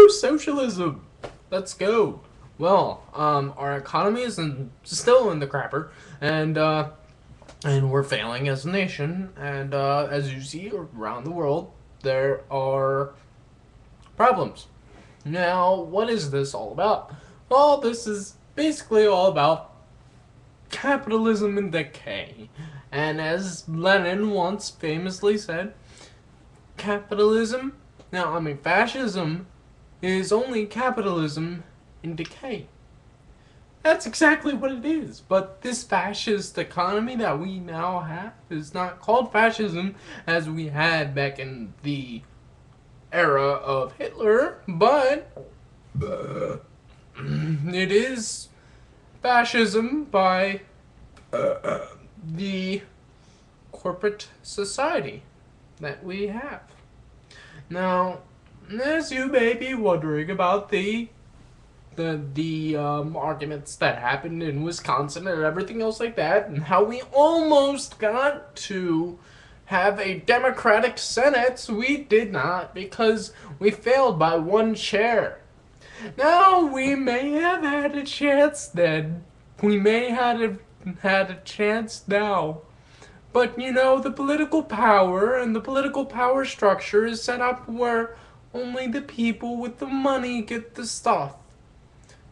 Woo! Socialism! Let's go. Well, our economy is still in the crapper, and we're failing as a nation. And as you see around the world, there are problems. Now, what is this all about? Well, this is basically all about capitalism in decay. And as Lenin once famously said, fascism is only capitalism in decay. That's exactly what it is. But this fascist economy that we now have is not called fascism as we had back in the era of Hitler, but it is fascism by the corporate society that we have. Now, as you may be wondering about the arguments that happened in Wisconsin and everything else like that, and how we almost got to have a Democratic Senate, we did not because we failed by one chair. Now, we may have had a chance then. We may have had a chance now. But you know, the political power and the political power structure is set up where only the people with the money get the stuff.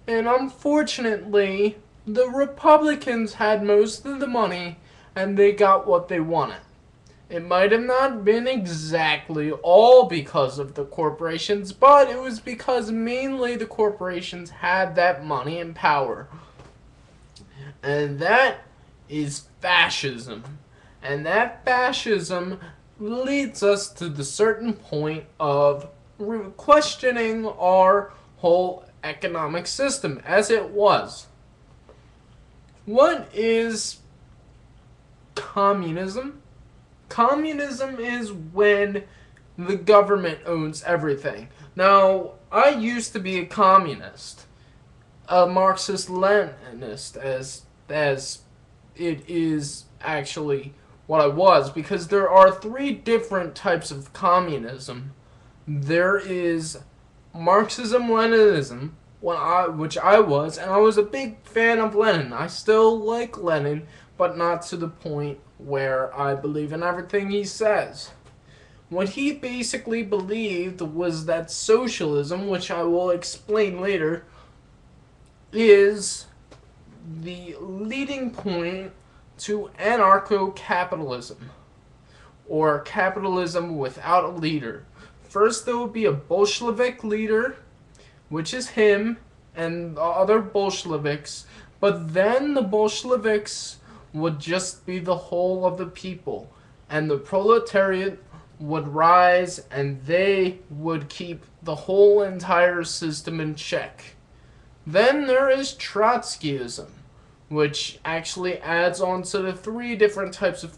And unfortunately, the Republicans had most of the money and they got what they wanted. It might have not been exactly all because of the corporations, but it was because mainly the corporations had that money and power. And that is fascism. And that fascism leads us to the certain point of questioning our whole economic system as it was. What is communism? Communism is when the government owns everything. Now, I used to be a communist, a Marxist-Leninist, as it is actually what I was, because there are three different types of communism. There is Marxism-Leninism, which I was, and I was a big fan of Lenin. I still like Lenin, but not to the point where I believe in everything he says. What he basically believed was that socialism, which I will explain later, is the leading point to anarcho-capitalism, or capitalism without a leader. First, there will be a Bolshevik leader, which is him and the other Bolsheviks, but then the Bolsheviks would just be the whole of the people, and the proletariat would rise, and they would keep the whole entire system in check. Then there is Trotskyism, which actually adds on to the three different types of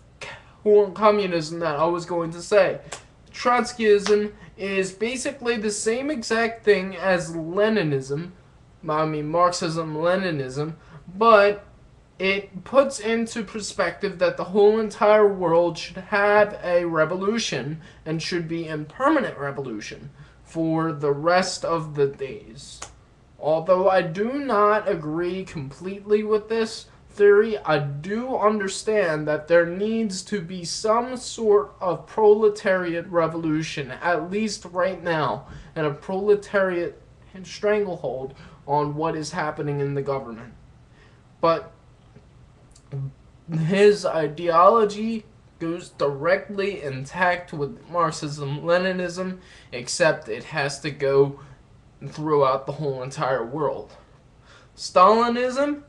communism that I was going to say. Trotskyism is basically the same exact thing as Leninism, Marxism-Leninism, but it puts into perspective that the whole entire world should have a revolution and should be in permanent revolution for the rest of the days. Although I do not agree completely with this theory, I do understand that there needs to be some sort of proletariat revolution, at least right now, and a proletariat stranglehold on what is happening in the government. But his ideology goes directly intact with Marxism-Leninism, except it has to go throughout the whole entire world. Stalinism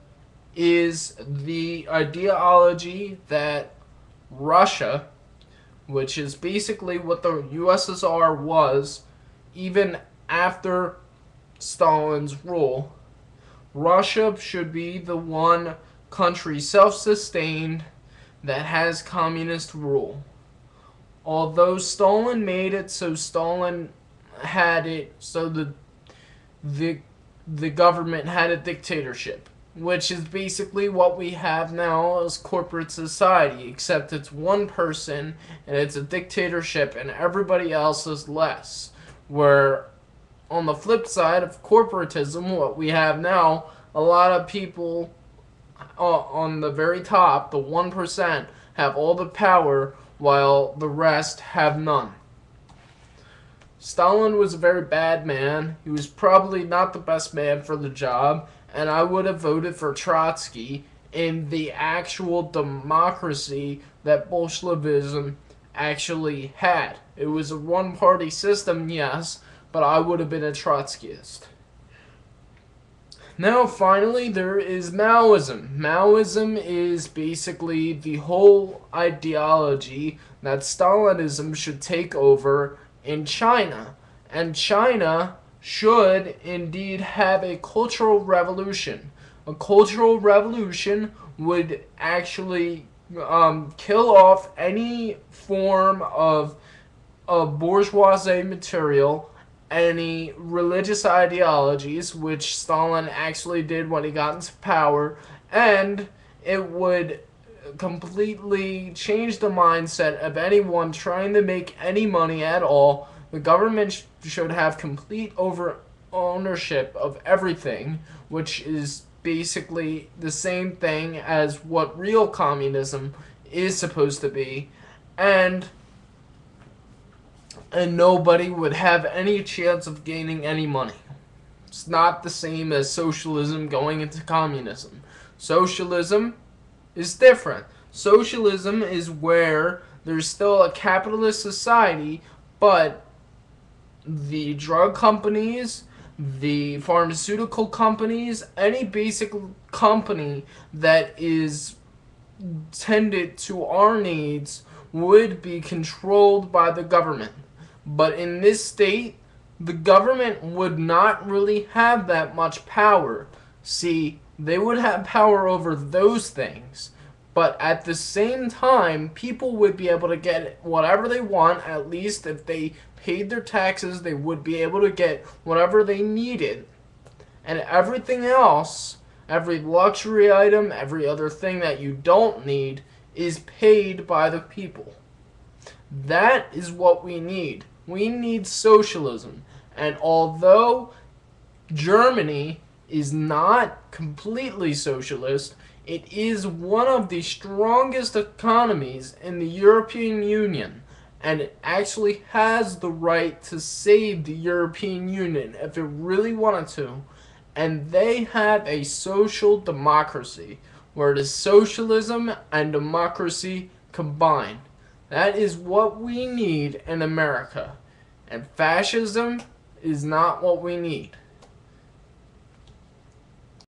is the ideology that Russia, which is basically what the USSR was, even after Stalin's rule, Russia should be the one country self-sustained that has communist rule. Although Stalin made it so Stalin had it so the government had a dictatorship, which is basically what we have now as corporate society, except it's one person and it's a dictatorship and everybody else is less, where on the flip side of corporatism, what we have now, a lot of people on the very top, the 1%, have all the power while the rest have none. Stalin was a very bad man. He was probably not the best man for the job, and I would have voted for Trotsky in the actual democracy that Bolshevism actually had. It was a one-party system, yes, but I would have been a Trotskyist. Now, finally, there is Maoism. Maoism is basically the whole ideology that Stalinism should take over in China. And China should indeed have a cultural revolution. A cultural revolution would actually kill off any form of bourgeoisie material, any religious ideologies, which Stalin actually did when he got into power, and it would completely change the mindset of anyone trying to make any money at all. The government should have complete ownership of everything, which is basically the same thing as what real communism is supposed to be, and nobody would have any chance of gaining any money. It's not the same as socialism going into communism. Socialism is different. Socialism is where there's still a capitalist society, but the drug companies, the pharmaceutical companies, any basic company that is tended to our needs would be controlled by the government. But in this state, the government would not really have that much power. See, they would have power over those things. But at the same time, people would be able to get whatever they want. At least if they paid their taxes, they would be able to get whatever they needed. And everything else, every luxury item, every other thing that you don't need, is paid by the people. That is what we need. We need socialism. And although Germany is not completely socialist, it is one of the strongest economies in the European Union, and it actually has the right to save the European Union if it really wanted to. And they have a social democracy, where it is socialism and democracy combined. That is what we need in America. And fascism is not what we need.